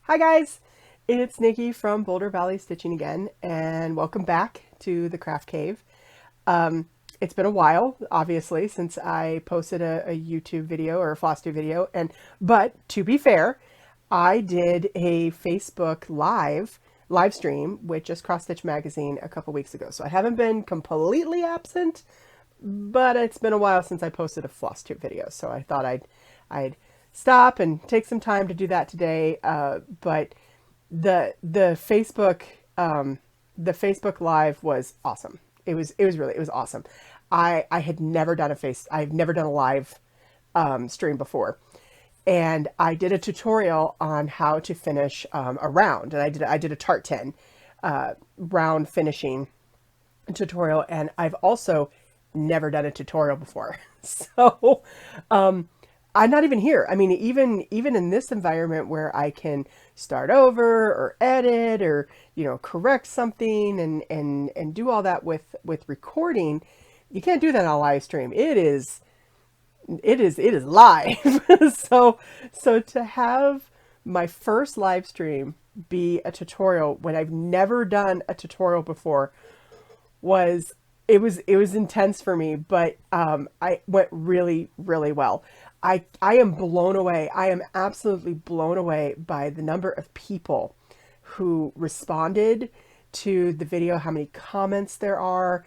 Hi guys, it's Nikki from Boulder Valley Stitching again, and welcome back to the Craft Cave. Um, it's been a while, obviously, since I posted a YouTube video or a FlossTube video, but to be fair, I did a Facebook live stream with Just Cross Stitch Magazine a couple weeks ago, so I haven't been completely absent, but it's been a while since I posted a FlossTube video, so I thought I'd stop and take some time to do that today. But the Facebook the Facebook Live was awesome. It was awesome. I had never done I've never done a live stream before, and I did a tutorial on how to finish a round, and I did a Tart 10 round finishing tutorial, and I've also never done a tutorial before. So I'm not even here. I mean, even in this environment where I can start over or edit or correct something and do all that with recording, you can't do that on a live stream. It is live. So to have my first live stream be a tutorial when I've never done a tutorial before was intense for me, but I went really, really well. I am blown away. I am absolutely blown away by the number of people who responded to the video, how many comments there are,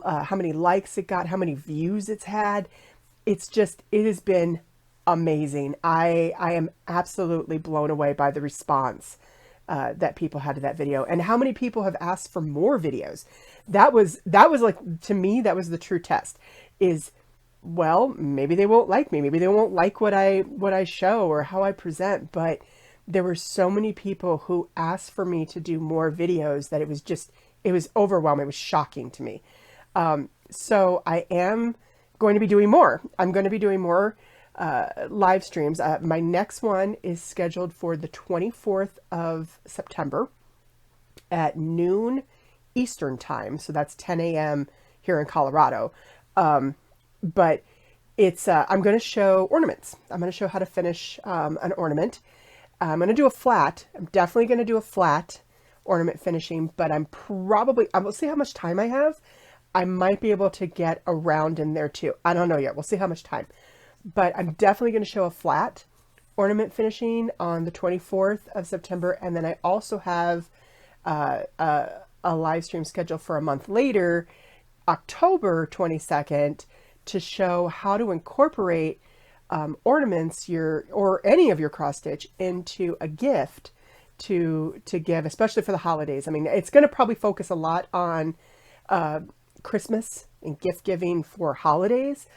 how many likes it got, how many views it's had. It has been amazing. I am absolutely blown away by the response that people had to that video, and how many people have asked for more videos. That was like, to me, that was the true test. Is, well, maybe they won't like me. Maybe they won't like what I show or how I present. But there were so many people who asked for me to do more videos that it was overwhelming. It was shocking to me. So I am going to be doing more. I'm going to be doing more live streams. My next one is scheduled for the 24th of September at noon Eastern time. So that's 10 a.m. here in Colorado. But it's, I'm going to show ornaments. I'm going to show how to finish an ornament. I'm going to do a flat. I'm definitely going to do a flat ornament finishing, but I will see how much time I have. I might be able to get a round in there too. I don't know yet. We'll see how much time. But I'm definitely going to show a flat ornament finishing on the 24th of September. And then I also have a live stream scheduled for a month later, October 22nd, to show how to incorporate ornaments or any of your cross stitch into a gift to give, especially for the holidays. I mean, it's going to probably focus a lot on Christmas and gift giving for holidays,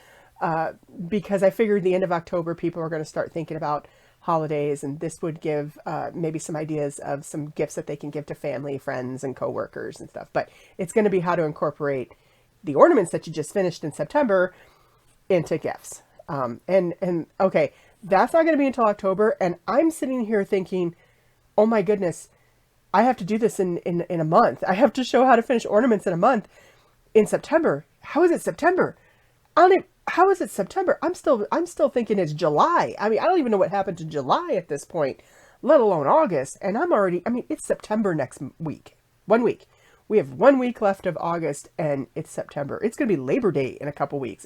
because I figured the end of October people are going to start thinking about holidays, and this would give maybe some ideas of some gifts that they can give to family, friends, and coworkers and stuff. But it's going to be how to incorporate the ornaments that you just finished in September into gifts. And okay, that's not going to be until October, and I'm sitting here thinking, oh my goodness, I have to do this in a month. I have to show how to finish ornaments in a month in September. How is it September? How is it September? I'm still thinking it's July. I mean, I don't even know what happened to July at this point, let alone August. And it's September next week. 1 week. We have 1 week left of August, and it's September. It's going to be Labor Day in a couple weeks.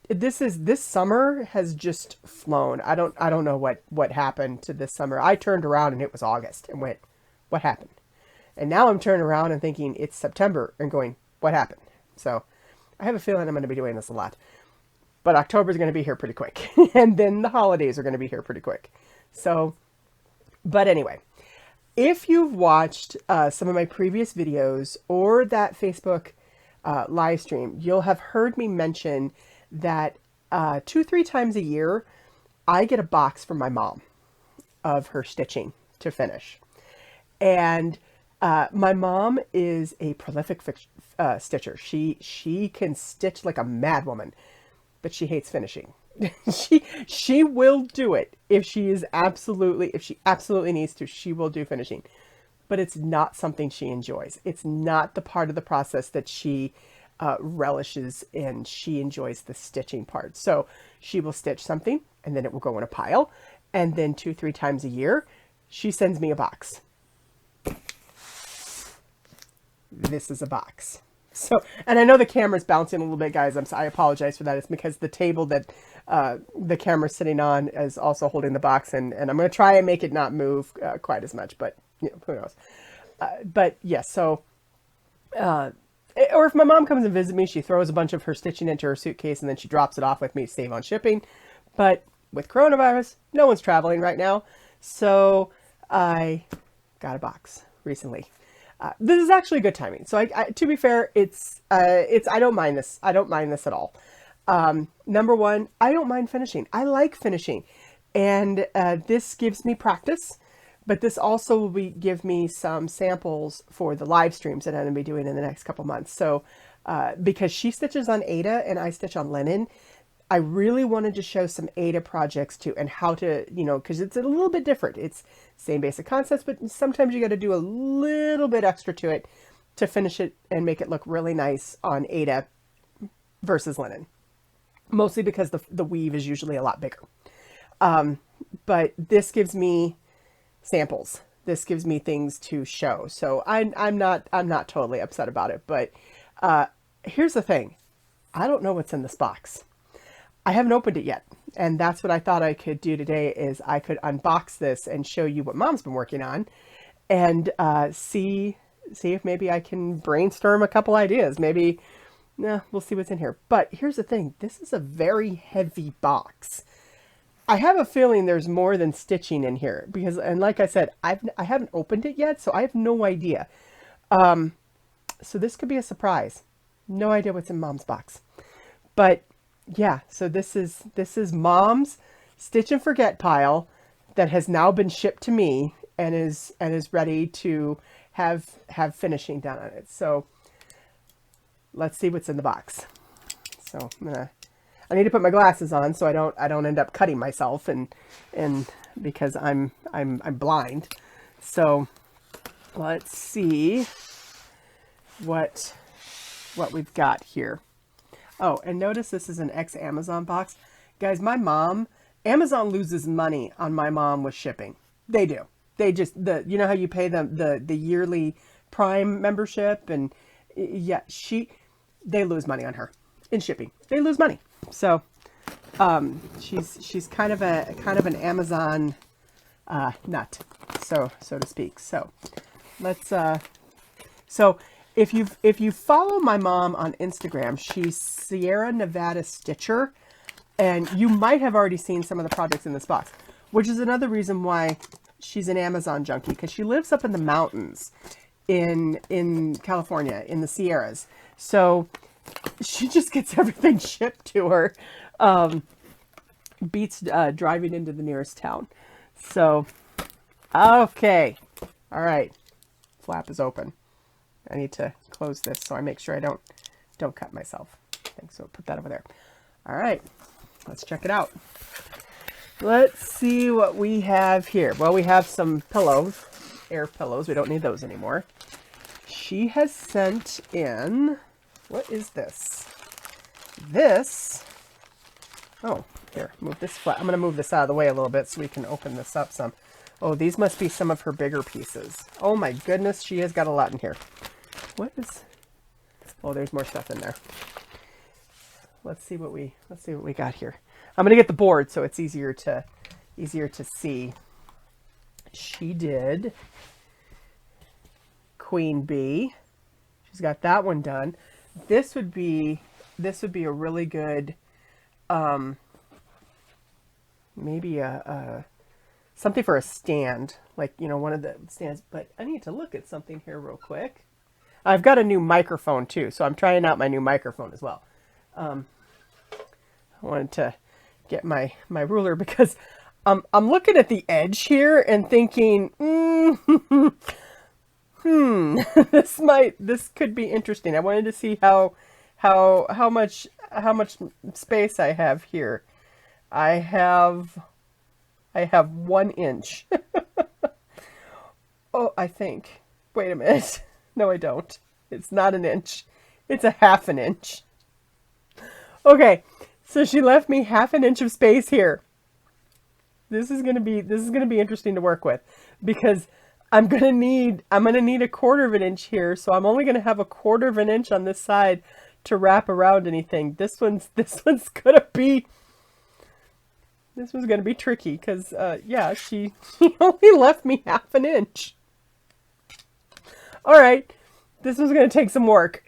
This summer has just flown. I don't know what happened to this summer. I turned around and it was August and went, what happened? And now I'm turning around and thinking it's September and going, what happened? So I have a feeling I'm going to be doing this a lot. But October is going to be here pretty quick. And then the holidays are going to be here pretty quick. So, but anyway, if you've watched some of my previous videos or that Facebook live stream, you'll have heard me mention that 2-3 times a year, I get a box from my mom of her stitching to finish. And my mom is a prolific stitcher. She can stitch like a madwoman, but she hates finishing. she will do it if she absolutely needs to. She will do finishing, but it's not something she enjoys. It's not the part of the process that she relishes in. She enjoys the stitching part. So she will stitch something and then it will go in a pile, and then 2-3 times a year she sends me a box. This is a box. So, and I know the camera's bouncing a little bit, guys. I apologize for that. It's because the table that the camera's sitting on is also holding the box, and I'm going to try and make it not move quite as much, but you know, who knows. But yes, so, or if my mom comes and visits me, she throws a bunch of her stitching into her suitcase, and then she drops it off with me to save on shipping. But with coronavirus, no one's traveling right now, so I got a box recently. This is actually good timing. So to be fair, I don't mind this. I don't mind this at all. Number one, I don't mind finishing. I like finishing, and this gives me practice, but this also will give me some samples for the live streams that I'm going to be doing in the next couple months. So, because she stitches on Aida and I stitch on linen, I really wanted to show some Aida projects too, and how to, you know, because it's a little bit different. It's same basic concepts, but sometimes you got to do a little bit extra to it to finish it and make it look really nice on Aida versus linen. Mostly because the weave is usually a lot bigger. But this gives me samples. This gives me things to show. So I'm not totally upset about it. But here's the thing. I don't know what's in this box. I haven't opened it yet, and that's what I thought I could do today is I could unbox this and show you what Mom's been working on, and see if maybe I can brainstorm a couple ideas. Maybe, we'll see what's in here. But here's the thing. This is a very heavy box. I have a feeling there's more than stitching in here because, and like I said, I haven't opened it yet, so I have no idea. So this could be a surprise. No idea what's in Mom's box, but yeah, so this is Mom's Stitch and Forget pile that has now been shipped to me and is ready to have finishing done on it. So let's see what's in the box. So I need to put my glasses on so I don't end up cutting myself and because I'm blind. So let's see what we've got here. Oh, and notice this is an ex-Amazon box. Guys, Amazon loses money on my mom with shipping. They do. They just, you know how you pay them the yearly Prime membership, and yeah, they lose money on her in shipping. They lose money. So, she's kind of an Amazon nut, so to speak. So, let's so if you follow my mom on Instagram, she's Sierra Nevada Stitcher, and you might have already seen some of the projects in this box, which is another reason why she's an Amazon junkie, because she lives up in the mountains in California, in the Sierras. So she just gets everything shipped to her. Beats driving into the nearest town. So, okay. All right. Flap is open. I need to close this so I make sure I don't cut myself. Thanks. So put that over there. All right, let's check it out. Let's see what we have here. Well, we have some pillows, air pillows. We don't need those anymore. She has sent in, what is this? Oh, here, move this flat. I'm going to move this out of the way a little bit so we can open this up some. Oh, these must be some of her bigger pieces. Oh my goodness, she has got a lot in here. What is? Oh, there's more stuff in there. Let's see what we got here. I'm gonna get the board so it's easier to see. She did Queen Bee. She's got that one done. This would be a really good maybe a something for a stand, like, you know, one of the stands. But I need to look at something here real quick. I've got a new microphone too, so I'm trying out my new microphone as well. I wanted to get my ruler because I'm looking at the edge here and thinking, this could be interesting. I wanted to see how much space I have here. I have 1 inch. Oh, I think. Wait a minute. No, I don't. It's not an inch. It's a 1/2 inch. Okay, so she left me 1/2 inch of space here. This is gonna be interesting to work with, because I'm gonna need a quarter of an inch here, so I'm only gonna have a quarter of an inch on this side to wrap around anything. This one's gonna be tricky, because yeah, she only left me half an inch. All right, this one's gonna take some work,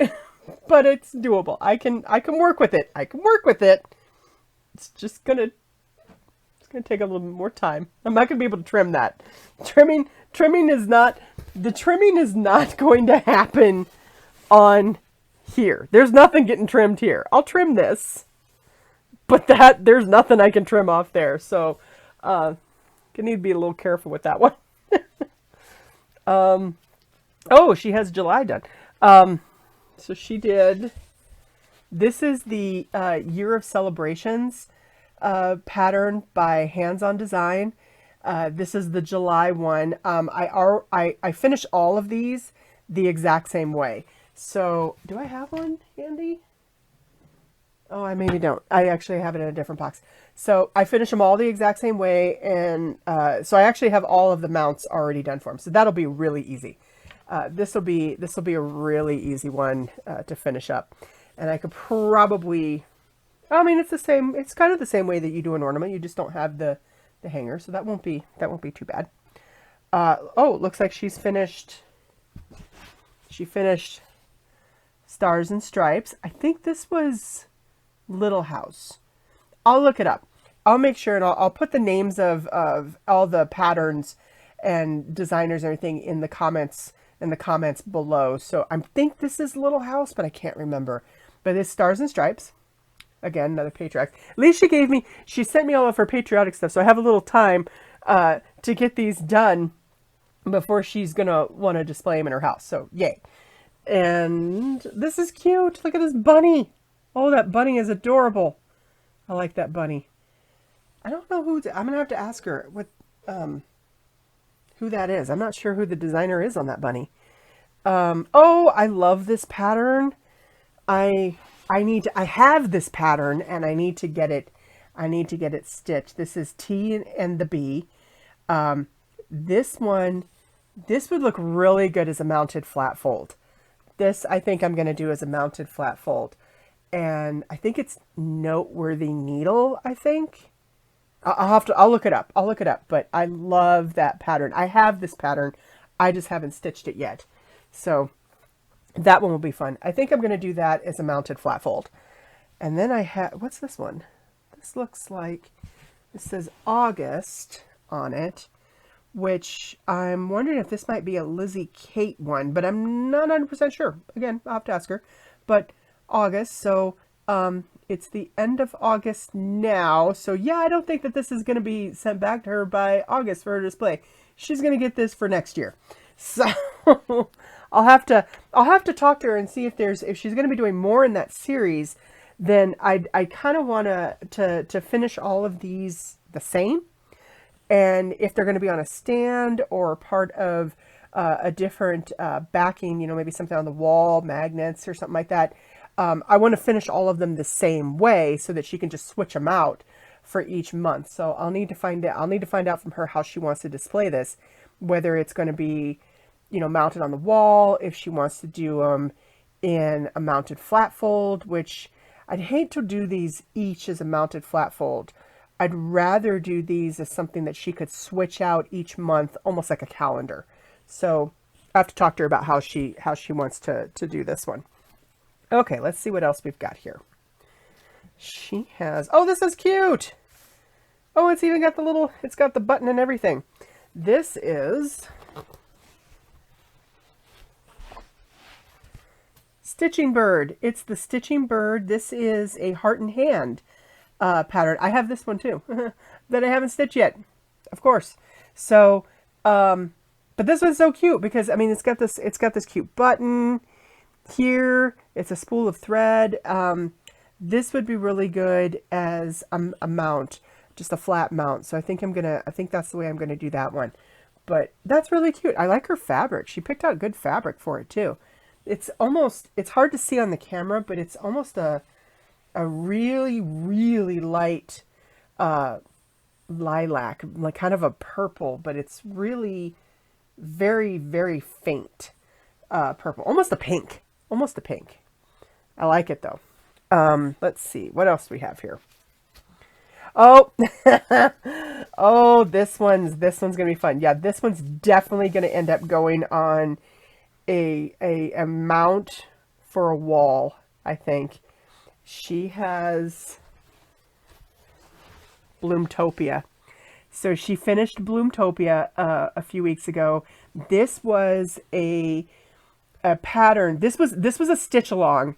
but it's doable. I can work with it. I can work with it. It's just gonna take a little bit more time. I'm not gonna be able to trim that. Trimming is not going to happen on here. There's nothing getting trimmed here. I'll trim this, but there's nothing I can trim off there. So, gonna need to be a little careful with that one. Oh, she has July done. So she did. This is the Year of Celebrations pattern by Hands On Design. This is the July one. I finished all of these the exact same way. So do I have one handy? Oh, I maybe don't. I actually have it in a different box. So I finished them all the exact same way, and so I actually have all of the mounts already done for them. So that'll be really easy. This will be a really easy one to finish up, and I could probably. I mean, it's the same. It's kind of the same way that you do an ornament. You just don't have the hanger, so that won't be too bad. Oh, it looks like she finished Stars and Stripes. I think this was Little House. I'll look it up. I'll make sure, and I'll put the names of all the patterns and designers and everything in the comments below. So I think this is Little House, but I can't remember. But it's Stars and Stripes. Again, another patriotic. At least she sent me all of her patriotic stuff, so I have a little time to get these done before she's gonna want to display them in her house. So yay! And this is cute. Look at this bunny. Oh, that bunny is adorable. I like that bunny. I don't know I'm gonna have to ask her who that is. I'm not sure who the designer is on that bunny. Oh, I love this pattern. I have this pattern, and I need to get it stitched. This is T and the B. This would look really good as a mounted flat fold. This, I think I'm going to do as a mounted flat fold. And I think it's Noteworthy Needle, I think. I'll look it up. But I love that pattern. I have this pattern. I just haven't stitched it yet. So that one will be fun. I think I'm going to do that as a mounted flat fold. And then I have, what's this one? This looks like, it says August on it, which I'm wondering if this might be a Lizzie Kate one, but I'm not 100% sure. Again, I'll have to ask her. But August, so it's the end of August now. So yeah, I don't think that this is going to be sent back to her by August for her display. She's going to get this for next year. So I'll have to talk to her and see if she's going to be doing more in that series. Then I kind of want to finish all of these the same, and if they're going to be on a stand or part of a different backing, maybe something on the wall, magnets or something like that. I want to finish all of them the same way so that she can just switch them out for each month. So I'll need to find out from her how she wants to display this, whether it's going to be, mounted on the wall, if she wants to do them in a mounted flat fold, which I'd hate to do these each as a mounted flat fold. I'd rather do these as something that she could switch out each month, almost like a calendar. So I have to talk to her about how she wants to do this one. Okay, let's see what else we've got here. She has, oh, this is cute. Oh, it's even got it's got the button and everything. This is Stitching Bird. It's the Stitching Bird. This is a heart and hand pattern. I have this one too that I haven't stitched yet, of course. So, but this one's so cute because, I mean, it's got this cute button here. It's a spool of thread. This would be really good as a mount, just a flat mount. So I think that's the way I'm gonna do that one. But that's really cute. I like her fabric. She picked out good fabric for it too. It's hard to see on the camera, but it's almost a really, really light lilac, like kind of a purple, but it's really very, very faint purple. Almost a pink. Almost a pink. I like it though. Let's see. What else do we have here? Oh, oh, this one's gonna be fun. Yeah, this one's definitely gonna end up going on a mount for a wall, I think. She has Bloomtopia. So she finished Bloomtopia a few weeks ago. This was a pattern. This was a stitch along,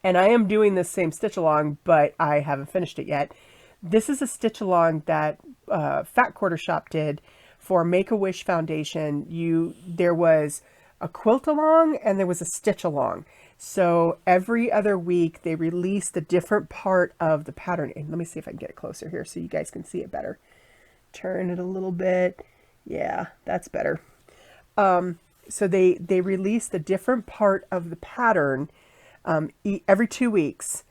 and I am doing this same stitch along, but I haven't finished it yet. This is a stitch along that Fat Quarter Shop did for Make-A-Wish Foundation. There was a quilt along and there was a stitch along. So every other week they released a different part of the pattern. And let me see if I can get it closer here so you guys can see it better. Turn it a little bit. Yeah, that's better. So they released a different part of the pattern every 2 weeks.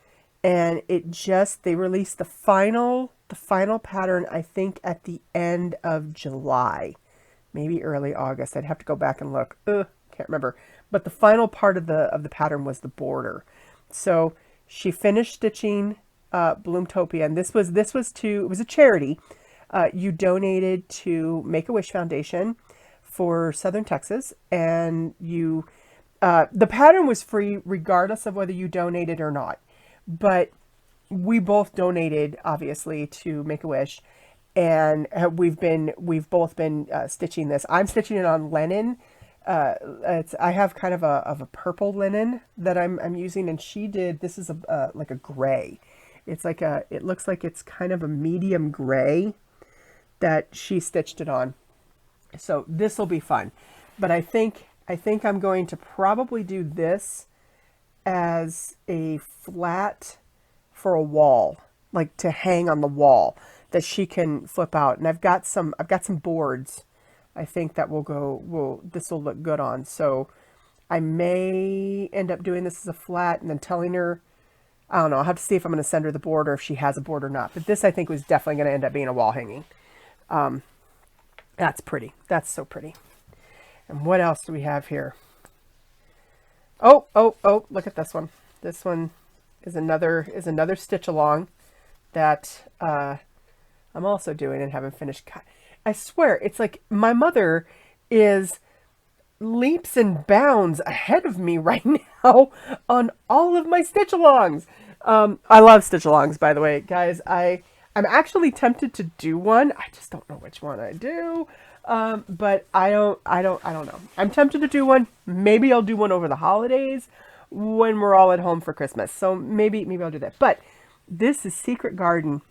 And they released the final pattern, I think, at the end of July, maybe early August. I'd have to go back and look. Can't remember. But the final part of the pattern was the border. So she finished stitching Bloomtopia, and this was it was a charity. You donated to Make-A-Wish Foundation for Southern Texas, and the pattern was free regardless of whether you donated or not. But we both donated, obviously, to Make-A-Wish, and we've both been stitching this. I'm stitching it on linen. I have kind of a purple linen that I'm using, and she did. This is like a gray. It's like it looks like it's kind of a medium gray that she stitched it on. So this will be fun. But I think I'm going to probably do this as a flat for a wall, like to hang on the wall that she can flip out. And I've got some boards I think that this will look good on. So I may end up doing this as a flat and then telling her, I don't know, I'll have to see if I'm going to send her the board or if she has a board or not. But this I think was definitely going to end up being a wall hanging. That's pretty. That's so pretty. And what else do we have here? Oh, look at this one. This one is another stitch along that I'm also doing and haven't finished. I swear, it's like my mother is leaps and bounds ahead of me right now on all of my stitch alongs. I love stitch alongs, by the way, guys. I'm actually tempted to do one. I just don't know which one I do. But I don't know. I'm tempted to do one. Maybe I'll do one over the holidays when we're all at home for Christmas. So maybe I'll do that. But this is Secret Garden.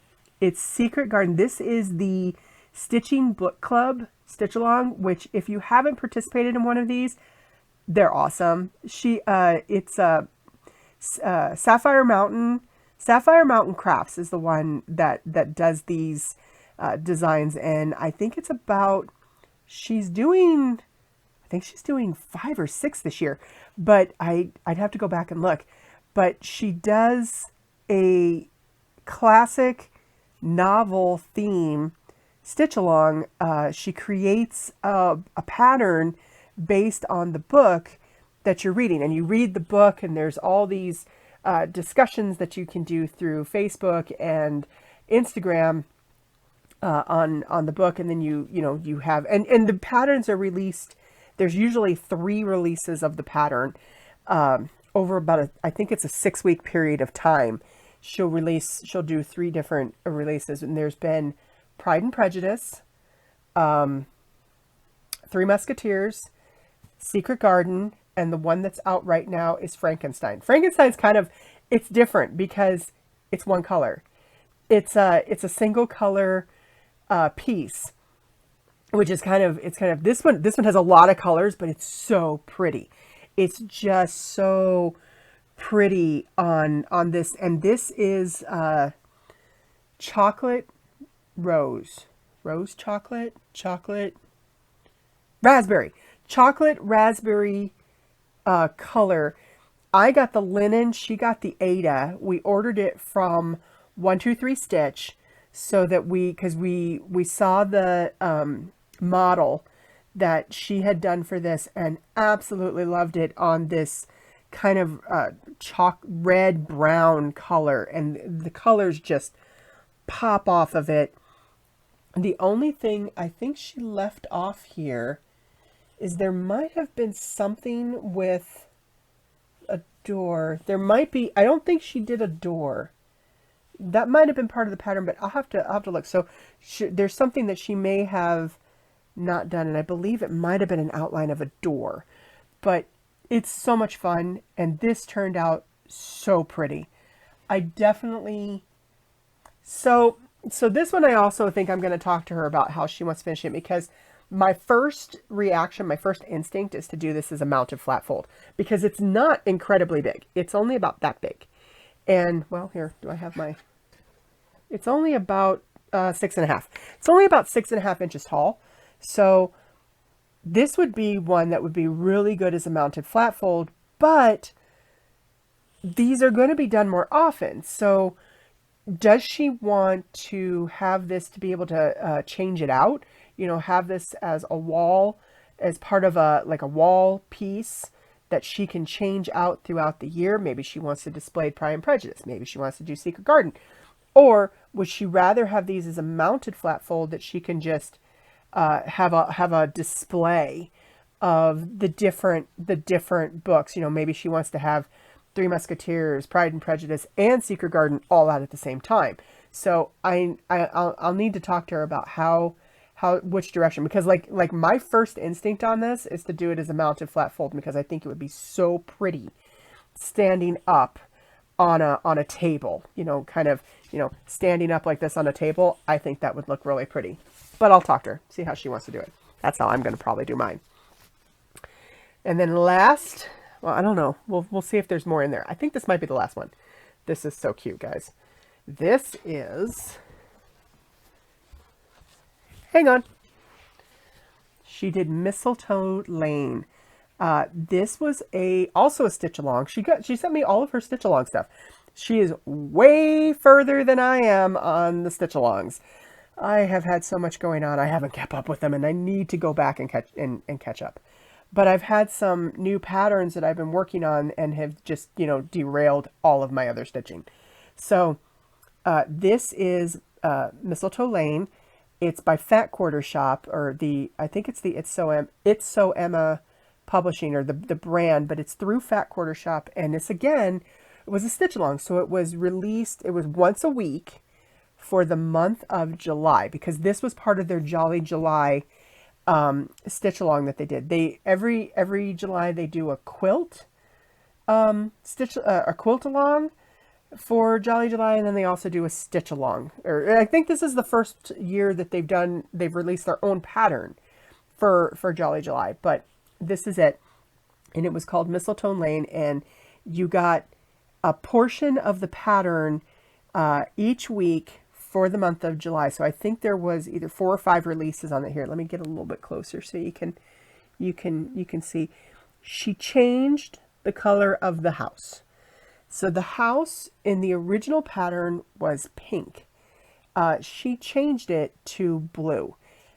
It's Secret Garden. This is the Stitching Book Club stitch along, which if you haven't participated in one of these, they're awesome. It's Sapphire Mountain. Sapphire Mountain Crafts is the one that does these designs, and I think it's about she's doing 5 or 6 this year, but I'd have to go back and look. But she does a classic novel theme stitch along. She creates a pattern based on the book that you're reading, and you read the book, and there's all these discussions that you can do through Facebook and Instagram on the book, and then you have and the patterns are released. There's usually 3 releases of the pattern over about I think it's a 6-week period of time. She'll do 3 different releases, and there's been Pride and Prejudice, 3 Musketeers, Secret Garden, and the one that's out right now is Frankenstein. Frankenstein's it's different because it's one color. It's a single color piece, which is this one has a lot of colors, but it's so pretty. It's just so pretty on this, and this is chocolate rose chocolate raspberry color. I got the linen, she got the Ada. We ordered it from 123 Stitch, so that because we saw the model that she had done for this and absolutely loved it on this kind of chalk red brown color, and the colors just pop off of it. The only thing I think she left off here is there might have been something with a door. There might be. I don't think she did a door. That might have been part of the pattern, but I'll have to look. So there's something that she may have not done, and I believe it might have been an outline of a door. But it's so much fun, and this turned out so pretty. I definitely... So this one I also think I'm going to talk to her about how she wants to finish it, because my first reaction, my first instinct is to do this as a mounted flat fold, because it's not incredibly big. It's only about that big. And, well, here, do I have my... It's only about 6.5. It's only about 6.5 inches tall. So this would be one that would be really good as a mounted flat fold, but these are going to be done more often. So does she want to have this to be able to change it out? You know, have this as a wall, as part of a wall piece that she can change out throughout the year. Maybe she wants to display Pride and Prejudice. Maybe she wants to do Secret Garden. Or would she rather have these as a mounted flat fold that she can just have a display of the different books? You know, maybe she wants to have Three Musketeers, Pride and Prejudice, and Secret Garden all out at the same time. So I'll need to talk to her about which direction, because like my first instinct on this is to do it as a mounted flat fold, because I think it would be so pretty standing up on a table, you know, kind of, you know, standing up like this on a table. I think that would look really pretty. But I'll talk to her, see how she wants to do it. That's how I'm going to probably do mine. And then last, well, I don't know. We'll see if there's more in there. I think this might be the last one. This is so cute, guys. This is, hang on. She did Mistletoe Lane. This was also a stitch along. She sent me all of her stitch along stuff. She is way further than I am on the stitch alongs. I have had so much going on. I haven't kept up with them, and I need to go back and catch up. But I've had some new patterns that I've been working on and have just, you know, derailed all of my other stitching. So this is Mistletoe Lane. It's by Fat Quarter Shop, or I think it's the It's So Emma Publishing, or the brand, but it's through Fat Quarter Shop. And this, again, it was a stitch along. So it was released, it was once a week for the month of July, because this was part of their Jolly July stitch along that they did. Every July they do a quilt a quilt along for Jolly July, and then they also do a stitch along. Or I think this is the first year that they've released their own pattern for Jolly July, but this is it. And it was called Mistletoe Lane, and you got a portion of the pattern each week for the month of July. So I think there was either 4 or 5 releases on it. Here, let me get a little bit closer so you can see. She changed the color of the house. So the house in the original pattern was pink. She changed it to blue,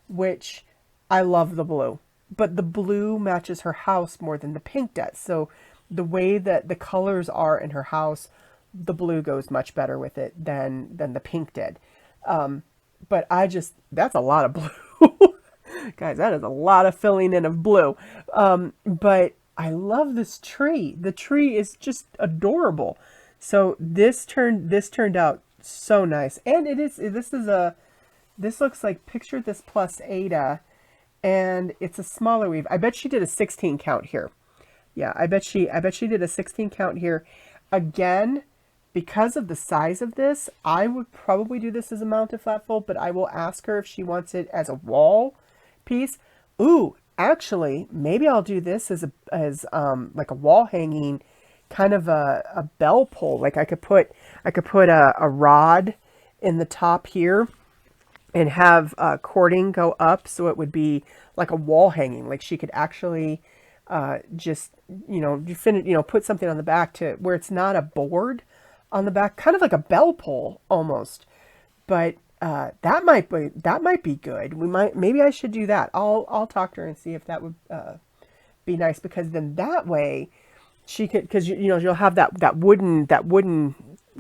which I love the blue, but the blue matches her house more than the pink does. So the way that the colors are in her house, the blue goes much better with it than the pink did. But that's a lot of blue. Guys, that is a lot of filling in of blue. But I love this tree. The tree is just adorable. So this turned out so nice. And this looks like, picture this plus Ada, and it's a smaller weave. I bet she did a 16 count here. Yeah, I bet she did a 16 count here. Again, because of the size of this, I would probably do this as a mounted flat fold, but I will ask her if she wants it as a wall piece. Ooh, actually, maybe I'll do this as like a wall hanging, kind of a bell pull. Like I could put a rod in the top here and have cording go up, so it would be like a wall hanging. Like she could actually just, put something on the back to where it's not a board on the back, kind of like a bell pull almost. But that might be good. Maybe I should do that. I'll talk to her and see if that would be nice, because then that way she could, because you know, you'll have that wooden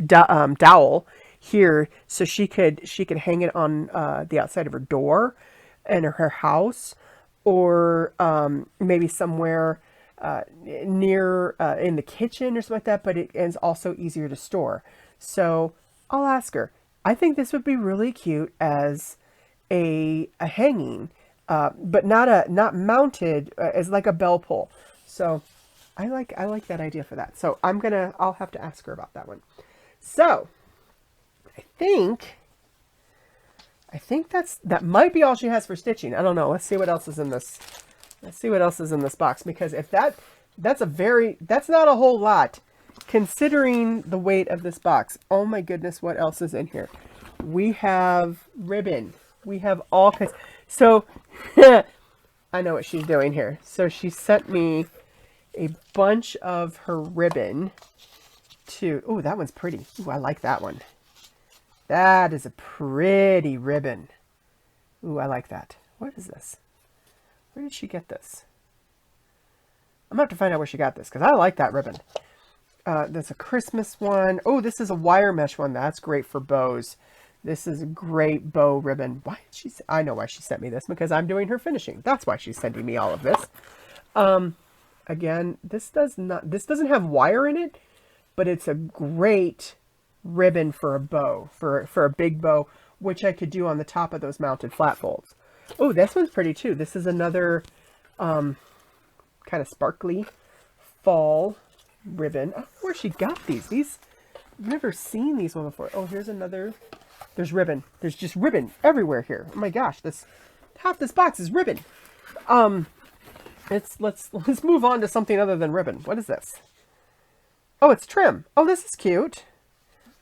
dowel here, so she could hang it on the outside of her door in her house, or maybe somewhere near in the kitchen or something like that. But it is also easier to store. So I'll ask her. I think this would be really cute as a hanging, but not mounted as like a bell pull. So I like that idea for that. So I'll have to ask her about that one. So I think that might be all she has for stitching. I don't know. Let's see what else is in this. Let's see what else is in this box, because if that's not a whole lot considering the weight of this box. Oh my goodness, what else is in here? We have ribbon. We have all kinds. So I know what she's doing here. So she sent me a bunch of her ribbon to, oh, that one's pretty. Ooh, I like that one. That is a pretty ribbon. Ooh, I like that. What is this? Where did she get this? I'm going to have to find out where she got this, because I like that ribbon. There's a Christmas one. Oh, this is a wire mesh one. That's great for bows. This is a great bow ribbon. Why did she? I know why she sent me this, because I'm doing her finishing. That's why she's sending me all of this. Again, this doesn't have wire in it, but it's a great ribbon for a bow, for a big bow, which I could do on the top of those mounted flat folds. Oh, this one's pretty too. This is another kind of sparkly fall ribbon. I don't know where she got these. I've never seen these one before. Oh, here's another. There's ribbon. There's just ribbon everywhere here. Oh my gosh, half this box is ribbon. Let's move on to something other than ribbon. What is this? Oh, it's trim. Oh, this is cute.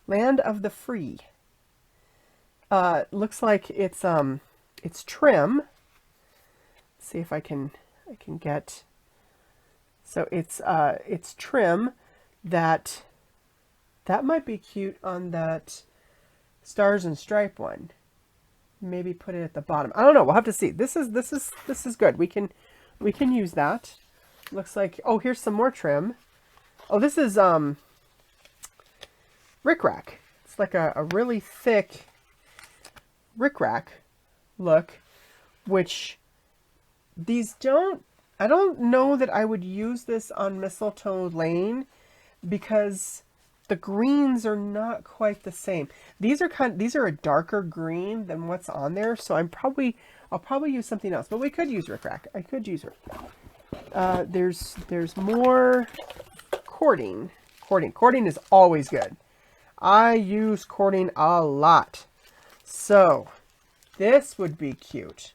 Land of the Free. Looks like it's trim. Let's see if I can get. So it's trim that might be cute on that Stars and Stripe one. Maybe put it at the bottom. I don't know. We'll have to see. This is good. We can use that. Looks like, oh, here's some more trim. Oh, this is rickrack. It's like a really thick rickrack look, which these I don't know that I would use this on Mistletoe Lane, because the greens are not quite the same. These are a darker green than what's on there, so I'll probably use something else. But we could use rickrack. I could use rickrack. There's more cording. Cording is always good. I use cording a lot. So this would be cute.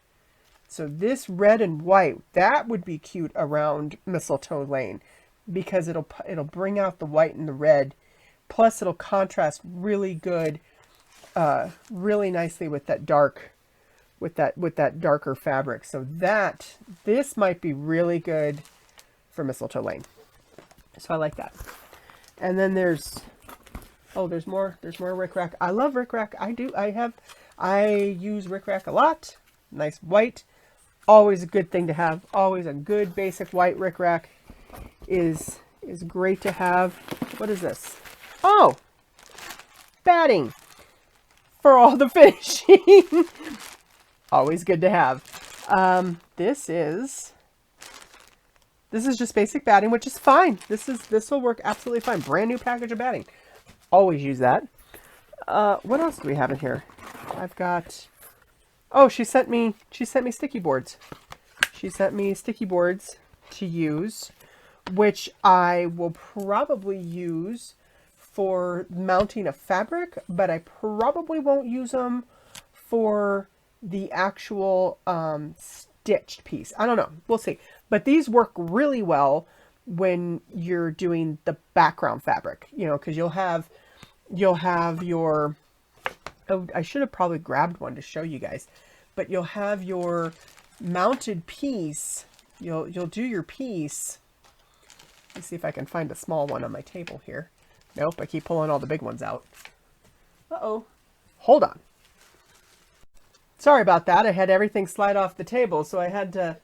So this red and white, that would be cute around Mistletoe Lane, because it'll bring out the white and the red. Plus it'll contrast really good, really nicely with that dark, with that darker fabric. So this might be really good for Mistletoe Lane. So I like that. And then there's more rickrack. I love rickrack. I use rickrack a lot. Nice white. Always a good thing to have. Always a good basic white rickrack is great to have. What is this? Oh, batting for all the finishing. Always good to have. This is just basic batting, which is fine. This will work absolutely fine. Brand new package of batting. Always use that. What else do we have in here? I've got. Oh, she sent me sticky boards. She sent me sticky boards to use, which I will probably use for mounting a fabric, but I probably won't use them for the actual stitched piece. I don't know. We'll see. But these work really well when you're doing the background fabric, you know, because you'll have your. Oh, I should have probably grabbed one to show you guys, but you'll have your mounted piece. You'll do your piece. Let's see if I can find a small one on my table here. Nope, I keep pulling all the big ones out. Uh-oh. Hold on. Sorry about that. I had everything slide off the table, so I had to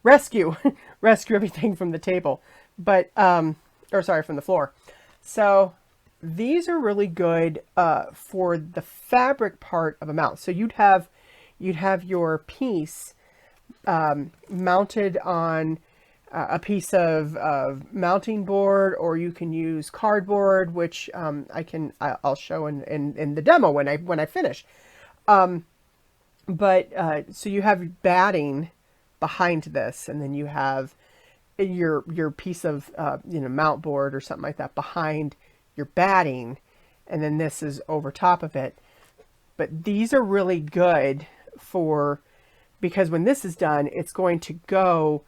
rescue everything from the table, but or sorry, from the floor. So these are really good for the fabric part of a mount. So you'd have your piece mounted on a piece of mounting board, or you can use cardboard, which I'll show in the demo when I finish. But so you have batting behind this, and then you have your piece of mount board or something like that behind your batting, and then this is over top of it. But these are really good because when this is done, it's going to go.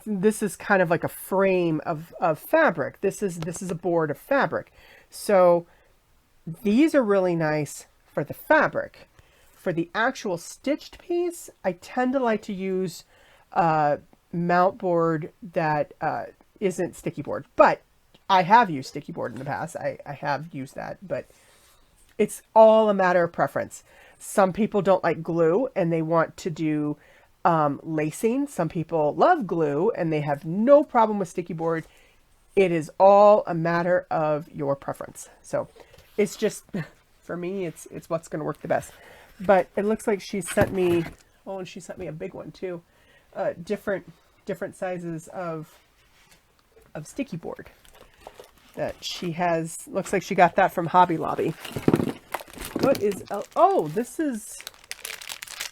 This is kind of like a frame of fabric. This is a board of fabric. So these are really nice for the fabric. For the actual stitched piece, I tend to like to use mount board that isn't sticky board. But I have used sticky board in the past. I have used that, but it's all a matter of preference. Some people don't like glue and they want to do lacing. Some people love glue and they have no problem with sticky board. It is all a matter of your preference. So it's just, for me, it's what's going to work the best. But it looks like she sent me, oh, and she sent me a big one too. Different sizes of sticky board that she has. Looks like she got that from Hobby Lobby. What is, oh, this is,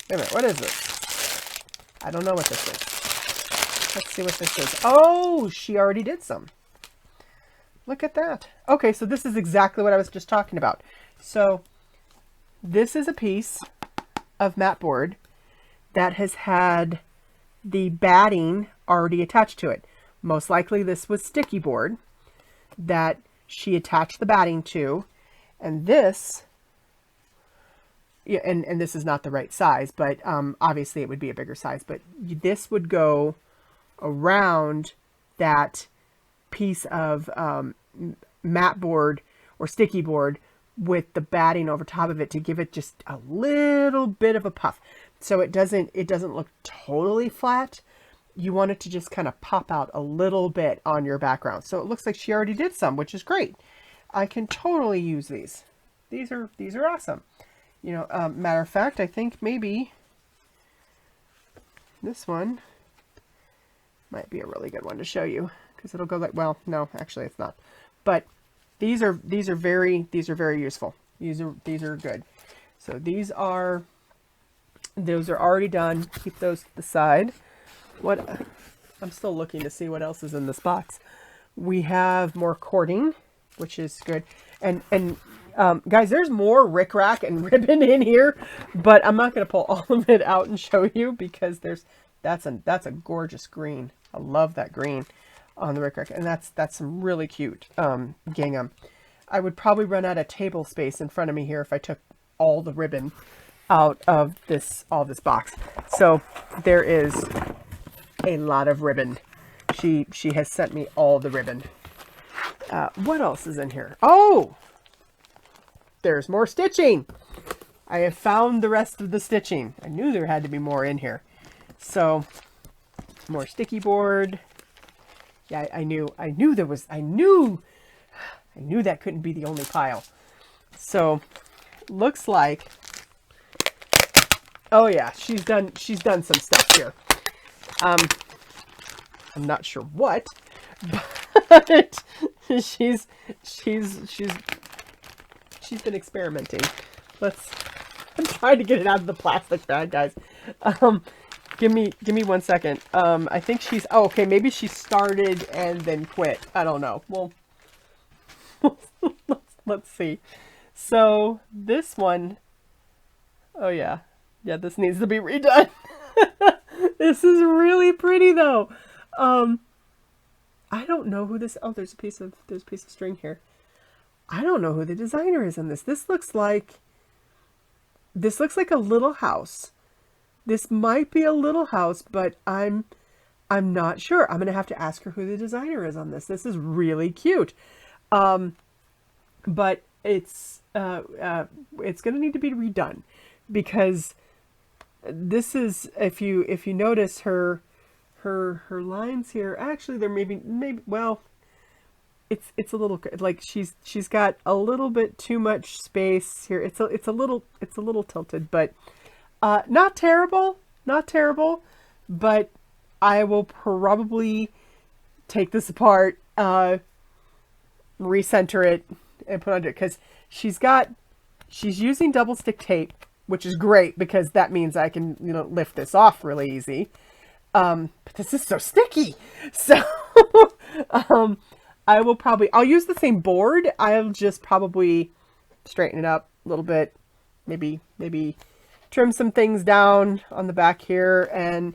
wait a minute, what is this? I don't know what this is. Let's see what this is. Oh, she already did some. Look at that. Okay, so this is exactly what I was just talking about. So this is a piece of mat board that has had the batting already attached to it. Most likely this was sticky board that she attached the batting to, and this, yeah, and this is not the right size, but obviously it would be a bigger size, but this would go around that piece of mat board or sticky board with the batting over top of it to give it just a little bit of a puff. So it doesn't look totally flat. You want it to just kind of pop out a little bit on your background. So it looks like she already did some, which is great. I can totally use these. These are awesome. You know, matter of fact, I think maybe this one might be a really good one to show you, because it'll go like, well, no, actually it's not. But these are very useful. These are good. So those are already done. Keep those to the side. What, I'm still looking to see what else is in this box. We have more cording, which is good. And guys, there's more rickrack and ribbon in here, but I'm not going to pull all of it out and show you because that's a gorgeous green. I love that green on the rickrack, and that's some really cute gingham. I would probably run out of table space in front of me here if I took all the ribbon out of all this box. So there is a lot of ribbon. She has sent me all the ribbon. What else is in here? Oh, there's more stitching. I have found the rest of the stitching. I knew there had to be more in here. So more sticky board. Yeah, I knew that couldn't be the only pile. So looks like, oh yeah, she's done some stuff here. I'm not sure what, but she's been experimenting. I'm trying to get it out of the plastic bag, guys. Give me 1 second. I think oh, okay, maybe she started and then quit. I don't know. Well, let's see. So this one, oh yeah, this needs to be redone. This is really pretty though. I don't know who this, oh, there's a piece of string here. I don't know who the designer is on this. This looks like a little house. This might be a little house, but I'm not sure. I'm going to have to ask her who the designer is on this. This is really cute. But it's it's going to need to be redone, because this is, if you notice her lines here, actually they're maybe well, it's a little like she's got a little bit too much space here. It's a little tilted, but not terrible, but I will probably take this apart, recenter it, and put under it, because she's using double stick tape, which is great because that means I can, lift this off really easy. But this is so sticky. So I'll use the same board. I'll just probably straighten it up a little bit, maybe trim some things down on the back here, and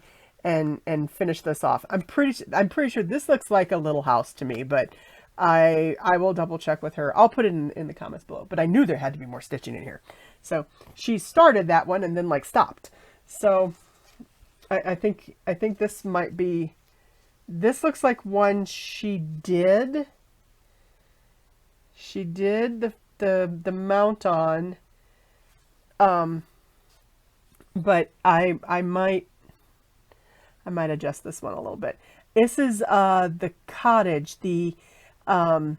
finish this off. I'm pretty sure this looks like a little house to me, but I will double check with her. I'll put it in the comments below, but I knew there had to be more stitching in here. So she started that one and then stopped. So I think this might be, this looks like one she did the mount on, but I might adjust this one a little bit. This is the Cottage, the who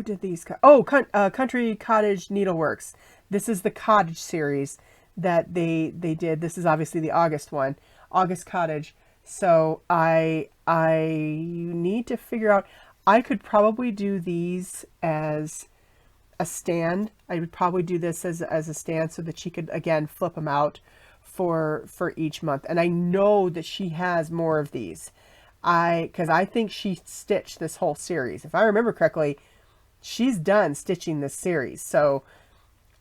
did these? Country Cottage Needleworks. This is the Cottage series that they did. This is obviously the August one, August Cottage. So I need to figure out, I could probably do these as a stand. I would probably do this as a stand so that she could, again, flip them out for each month. And I know that she has more of these. Because I think she stitched this whole series. If I remember correctly, she's done stitching this series. So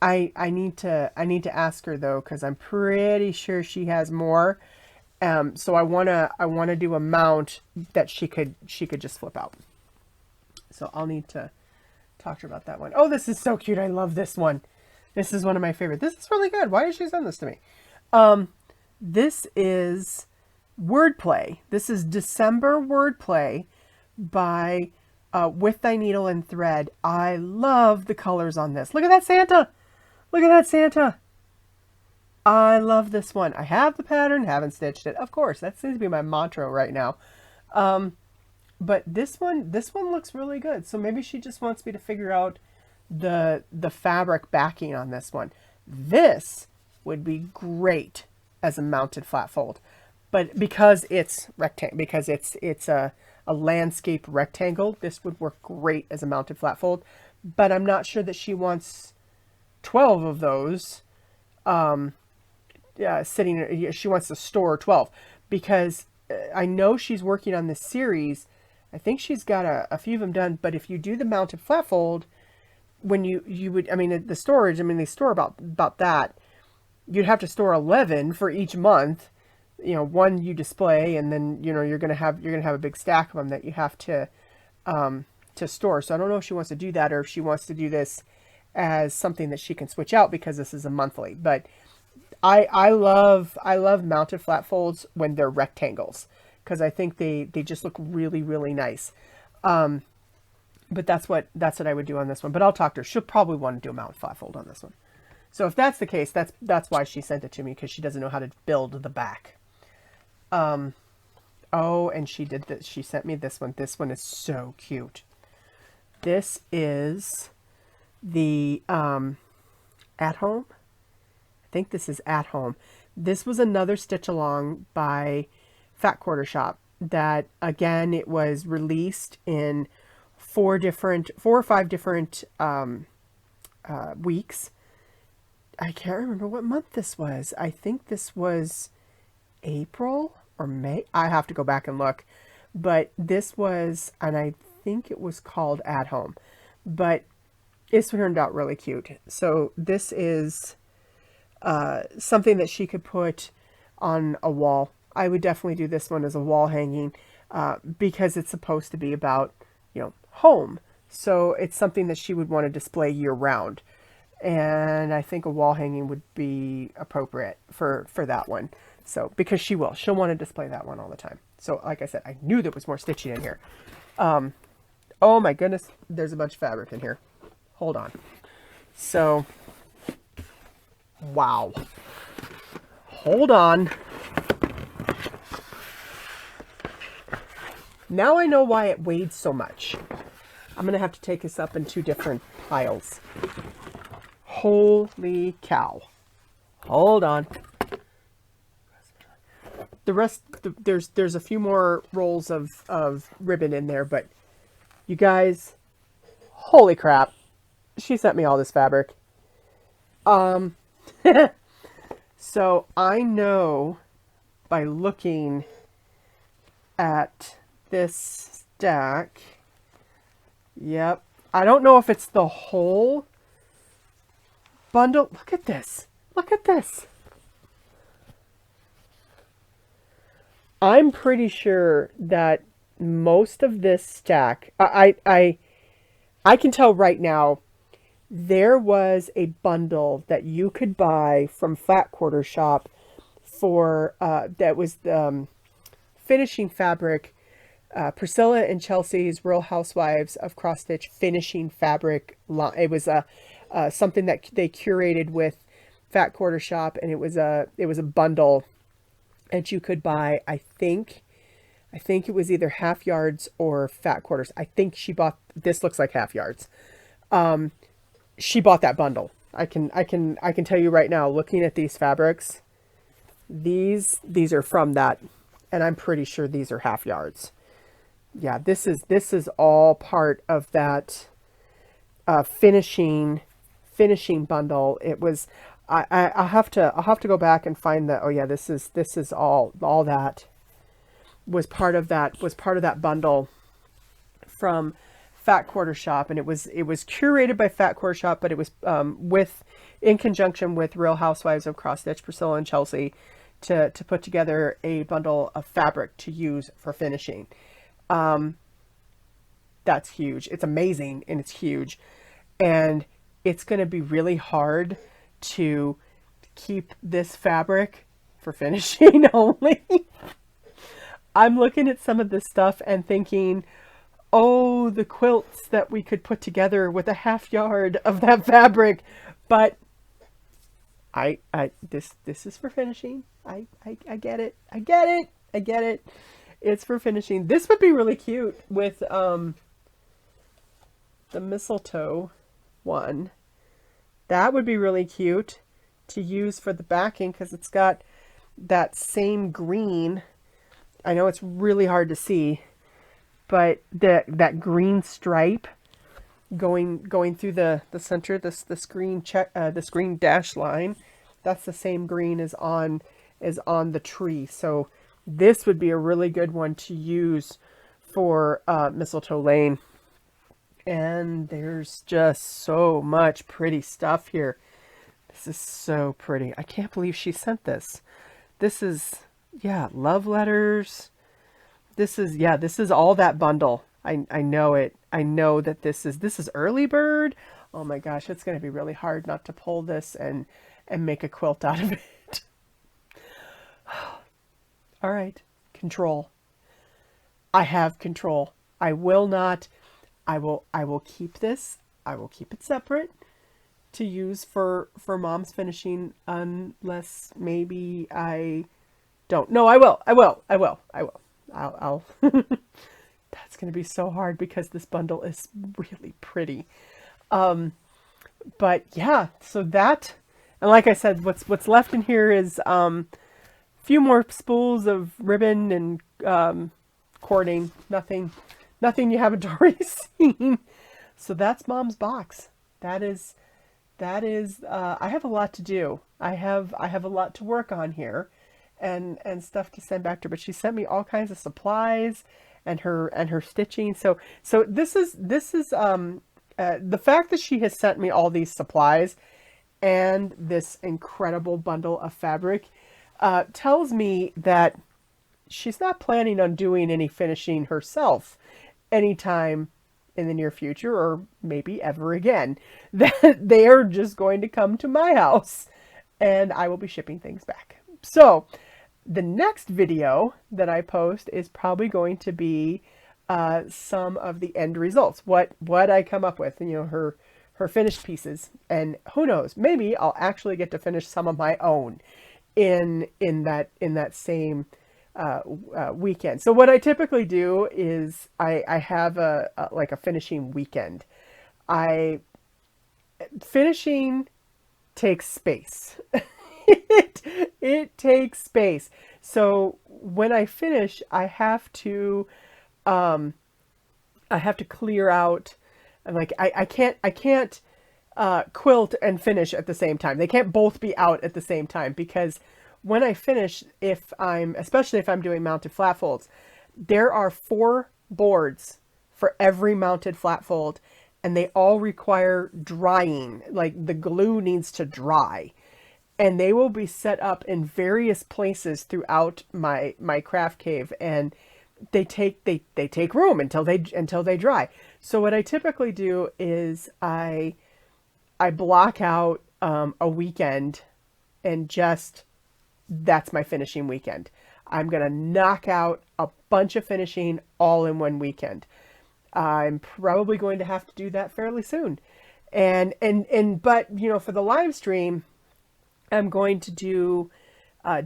I need to ask her though, because I'm pretty sure she has more. So I wanna do a mount that she could just flip out. So I'll need to talk to her about that one. Oh, this is so cute. I love this one. This is one of my favorite. This is really good. Why did she send this to me? This is Wordplay. This is December Wordplay by With Thy Needle and Thread. I love the colors on this. Look at that Santa. Look at that Santa. I love this one. I have the pattern, haven't stitched it. Of course, that seems to be my mantra right now. But this one looks really good. So maybe she just wants me to figure out the fabric backing on this one. This would be great as a mounted flat fold. But because it's rectangle, because it's a landscape rectangle, this would work great as a mounted flat fold. But I'm not sure that she wants 12 of those sitting. She wants to store 12, because I know she's working on this series. I think she's got a few of them done. But if you do the mounted flat fold, when you would, I mean, the storage, I mean, they store about that. You'd have to store 11 for each month. One you display, and then you're gonna have a big stack of them that you have to store. So I don't know if she wants to do that, or if she wants to do this as something that she can switch out, because this is a monthly. But I love mounted flat folds when they're rectangles, because I think they just look really, really nice. But that's what I would do on this one. But I'll talk to her. She'll probably want to do a mounted flat fold on this one. So if that's the case, that's why she sent it to me, because she doesn't know how to build the back. Oh, and she did this. She sent me this one. This one is so cute. This is the At Home. I think this is At Home. This was another stitch along by Fat Quarter Shop that, again, it was released in 4 or 5 different weeks. I can't remember what month this was. I think this was April or May. I have to go back and look. But this was, and I think it was called At Home. But it's turned out really cute. So this is something that she could put on a wall. I would definitely do this one as a wall hanging, because it's supposed to be about, home. So it's something that she would want to display year round. And I think a wall hanging would be appropriate for that one. So, because she'll want to display that one all the time. So, like I said, I knew there was more stitching in here. Oh my goodness, there's a bunch of fabric in here. hold on. So, wow. Hold on. Now I know why it weighed so much. I'm going to have to take this up in 2 different piles. Holy cow. Hold on. The rest, there's a few more rolls of ribbon in there, but you guys, holy crap. She sent me all this fabric. So I know by looking at this stack, yep, I don't know if it's the whole bundle. Look at this. Look at this. I'm pretty sure that most of this stack, I can tell right now, there was a bundle that you could buy from Fat Quarter Shop for, that was finishing fabric, Priscilla and Chelsea's Real Housewives of Cross Stitch finishing fabric. It was something that they curated with Fat Quarter Shop, and it was a bundle that you could buy. I think it was either half yards or fat quarters. I think she bought, this looks like half yards. She bought that bundle. I can tell you right now, looking at these fabrics, these are from that, and I'm pretty sure these are half yards. Yeah, this is all part of that finishing bundle. It was, I'll have to go back and find that. Oh yeah, this is all that was part of that bundle from Fat Quarter Shop, and it was curated by Fat Quarter Shop, but it was in conjunction with Real Housewives of Cross Stitch, Priscilla and Chelsea, to put together a bundle of fabric to use for finishing. That's huge. It's amazing, and it's huge, and it's going to be really hard to keep this fabric for finishing only. I'm looking at some of this stuff and thinking, oh, the quilts that we could put together with a half yard of that fabric. But this is for finishing. I get it. I get it. I get it. It's for finishing. This would be really cute with the mistletoe one. That would be really cute to use for the backing, because it's got that same green. I know it's really hard to see, but that green stripe going through the center, this green dash line, that's the same green as on the tree. So this would be a really good one to use for Mistletoe Lane. And there's just so much pretty stuff here. This is so pretty. I can't believe she sent this. This is, yeah, love letters. This is all that bundle. I know it. I know that this is early bird. Oh my gosh, it's going to be really hard not to pull this and make a quilt out of it. All right, control. I have control. I will keep this. I will keep it separate to use for Mom's finishing, unless maybe I don't. No, I will. I'll That's going to be so hard because this bundle is really pretty. But yeah, so that, and like I said, what's left in here is a few more spools of ribbon and cording. Nothing you haven't already seen. So that's Mom's box. That is I have a lot to do. I have a lot to work on here and stuff to send back to her, but she sent me all kinds of supplies and her stitching. So this is the fact that she has sent me all these supplies and this incredible bundle of fabric tells me that she's not planning on doing any finishing herself anytime in the near future, or maybe ever again. That they are just going to come to my house and I will be shipping things back. So the next video that I post is probably going to be some of the end results, what I come up with, and her her finished pieces, and who knows, maybe I'll actually get to finish some of my own in that same weekend. So what I typically do is I have like a finishing weekend. I Finishing takes space. it takes space. So when I finish, I have to clear out. Like I can't quilt and finish at the same time. They can't both be out at the same time, because when I finish, especially if I'm doing mounted flat folds, there are 4 boards for every mounted flat fold, and they all require drying. Like the glue needs to dry, and they will be set up in various places throughout my craft cave, and they take room until they dry. So what I typically do is I block out a weekend, and just that's my finishing weekend. I'm gonna knock out a bunch of finishing all in one weekend. I'm probably going to have to do that fairly soon. But for the live stream, I'm going to do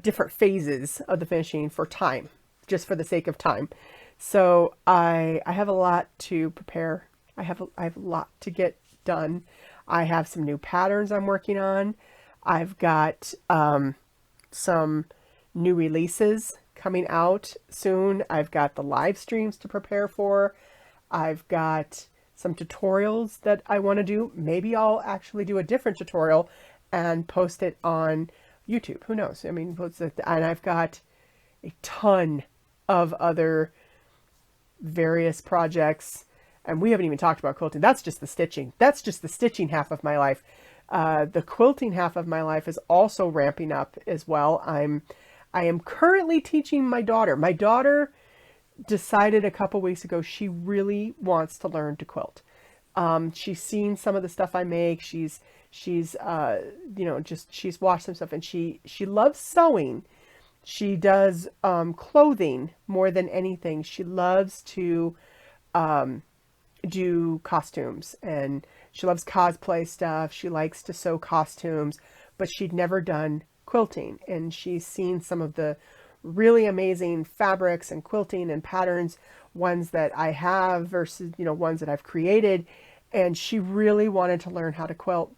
different phases of the finishing for time, just for the sake of time. So I have a lot to prepare. I have a lot to get done. I have some new patterns I'm working on. I've got some new releases coming out soon. I've got the live streams to prepare for. I've got some tutorials that I want to do. Maybe I'll actually do a different tutorial and post it on YouTube. Who knows? I mean, and I've got a ton of other various projects, and we haven't even talked about quilting. That's just the stitching. That's just the stitching half of my life. The quilting half of my life is also ramping up as well. I am currently teaching my daughter. My daughter decided a couple weeks ago she really wants to learn to quilt. She's seen some of the stuff I make. She's watched some stuff, and she loves sewing. She does clothing more than anything. She loves to do costumes, and she loves cosplay stuff. She likes to sew costumes, but she'd never done quilting, and she's seen some of the really amazing fabrics and quilting and patterns, ones that I have versus ones that I've created, and she really wanted to learn how to quilt.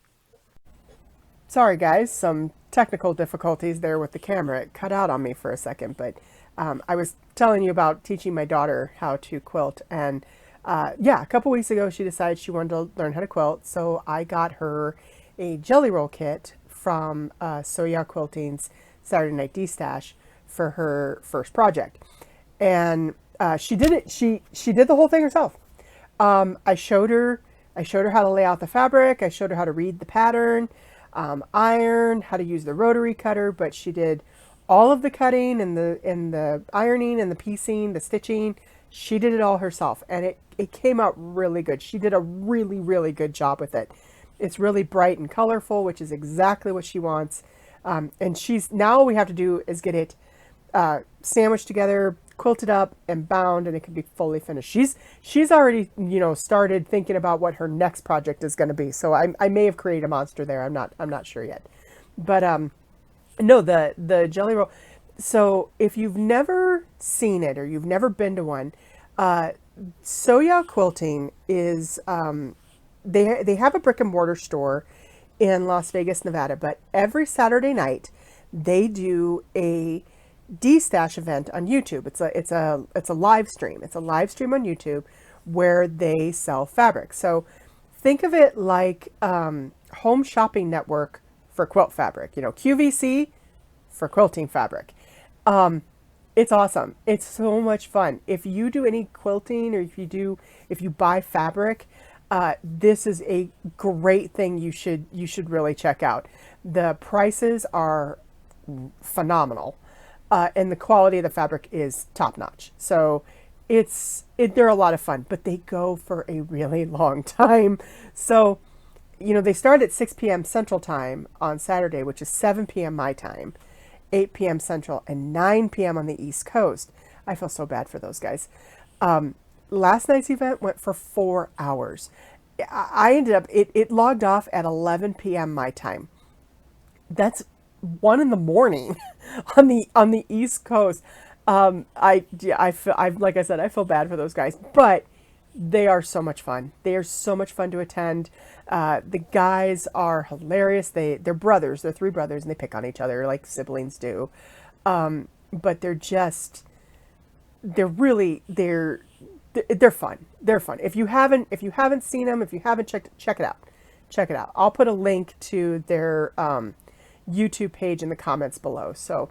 Sorry guys, some technical difficulties there with the camera. It cut out on me for a second, but I was telling you about teaching my daughter how to quilt, and a couple weeks ago she decided she wanted to learn how to quilt, so I got her a jelly roll kit from Soya Quilting's Saturday Night D-Stash for her first project, and she did it. She did the whole thing herself. I showed her how to lay out the fabric. I showed her how to read the pattern, iron, how to use the rotary cutter, but she did all of the cutting and the ironing and the piecing, the stitching. She did it all herself, and it came out really good. She did a really, really good job with it. It's really bright and colorful, which is exactly what she wants. And now all we have to do is get it sandwiched together, quilted up, and bound, and it can be fully finished. She's already started thinking about what her next project is going to be. So I may have created a monster there. I'm not sure yet. But no, the jelly roll. So if you've never seen it or you've never been to one, Soya Quilting is they have a brick and mortar store in Las Vegas, Nevada, but every Saturday night they do a D-Stash event on YouTube. It's a live stream. It's a live stream on YouTube where they sell fabric. So think of it like Home Shopping Network for quilt fabric. QVC for quilting fabric. It's awesome. It's so much fun. If you do any quilting, or if you buy fabric, this is a great thing you should really check out. The prices are phenomenal, and the quality of the fabric is top notch. So they're a lot of fun, but they go for a really long time. So they start at 6 p.m. Central Time on Saturday, which is 7 p.m. my time, 8 p.m. Central, and 9 p.m. on the East Coast. I feel so bad for those guys. Last night's event went for 4 hours. I ended up, it logged off at 11 p.m. my time. That's 1 in the morning on the East Coast. I feel, like I said, I feel bad for those guys, but they are so much fun. They are so much fun to attend. The guys are hilarious. They're brothers. They're 3 brothers, and they pick on each other like siblings do. But they're really they're fun. They're fun. If you haven't seen them, if you haven't check it out. Check it out. I'll put a link to their YouTube page in the comments below. So,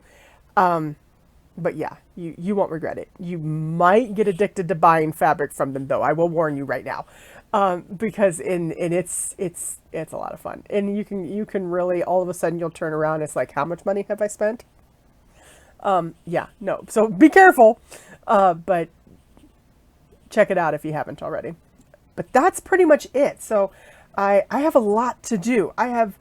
but yeah, you won't regret it. You might get addicted to buying fabric from them, though. I will warn you right now, because it's a lot of fun, and you can really, all of a sudden you'll turn around. It's like, how much money have I spent? Yeah, no. So be careful, but check it out if you haven't already. But that's pretty much it. So I have a lot to do. I have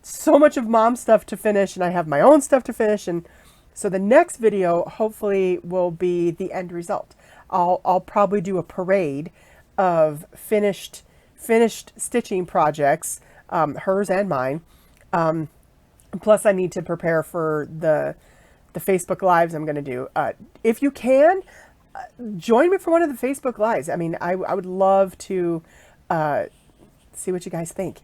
so much of Mom's stuff to finish, and I have my own stuff to finish, and so the next video hopefully will be the end result. I'll probably do a parade of finished stitching projects, hers and mine. Plus I need to prepare for the Facebook Lives I'm going to do. If you can, join me for one of the Facebook Lives. I mean, I would love to see what you guys think.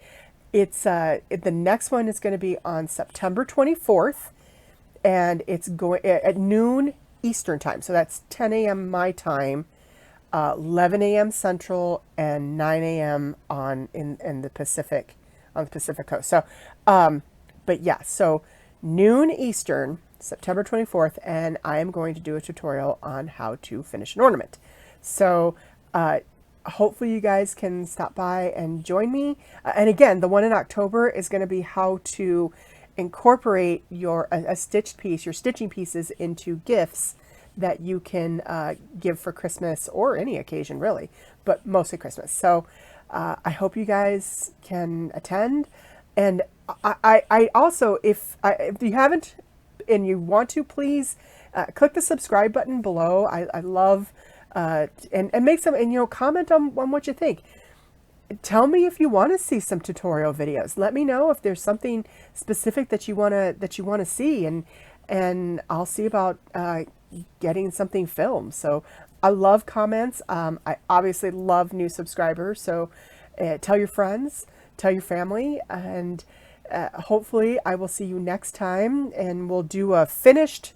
It's the next one is going to be on September 24th, and it's going at noon Eastern time. So that's 10 a.m. my time, 11 a.m. Central, and 9 a.m. in the Pacific, on the Pacific coast. So, but yeah, so noon Eastern, September 24th, and I am going to do a tutorial on how to finish an ornament. So hopefully you guys can stop by and join me. And again, the one in October is going to be how to incorporate a stitched piece, your stitching pieces, into gifts that you can give for Christmas or any occasion really, but mostly Christmas. So I hope you guys can attend. And I also, if you haven't and you want to, please click the subscribe button below. I love and make some, and comment on what you think. Tell me if you want to see some tutorial videos. Let me know if there's something specific that you want to see, and I'll see about getting something filmed. So I love comments. I obviously love new subscribers. So tell your friends, tell your family, and hopefully I will see you next time, and we'll do a finished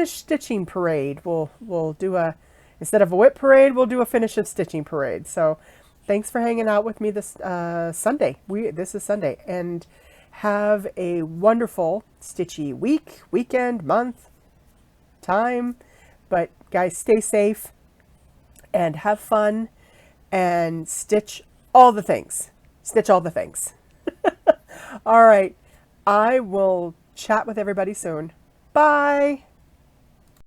stitching parade. We'll do instead of a whip parade, we'll do a finish of stitching parade. So thanks for hanging out with me this Sunday. This is Sunday, and have a wonderful stitchy week, weekend, month, time. But guys, stay safe and have fun, and stitch all the things. Stitch all the things. All right. I will chat with everybody soon. Bye.